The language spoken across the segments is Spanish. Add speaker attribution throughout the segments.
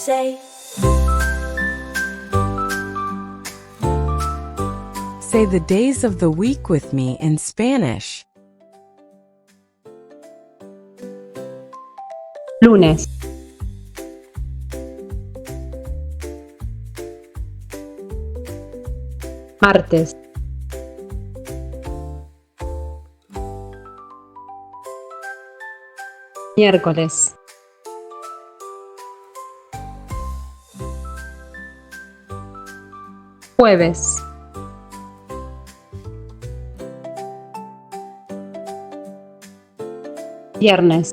Speaker 1: say.
Speaker 2: Say the days of the week with me in Spanish.
Speaker 3: Lunes, martes, miércoles, jueves, viernes,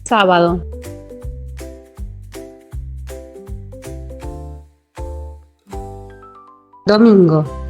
Speaker 3: sábado, domingo.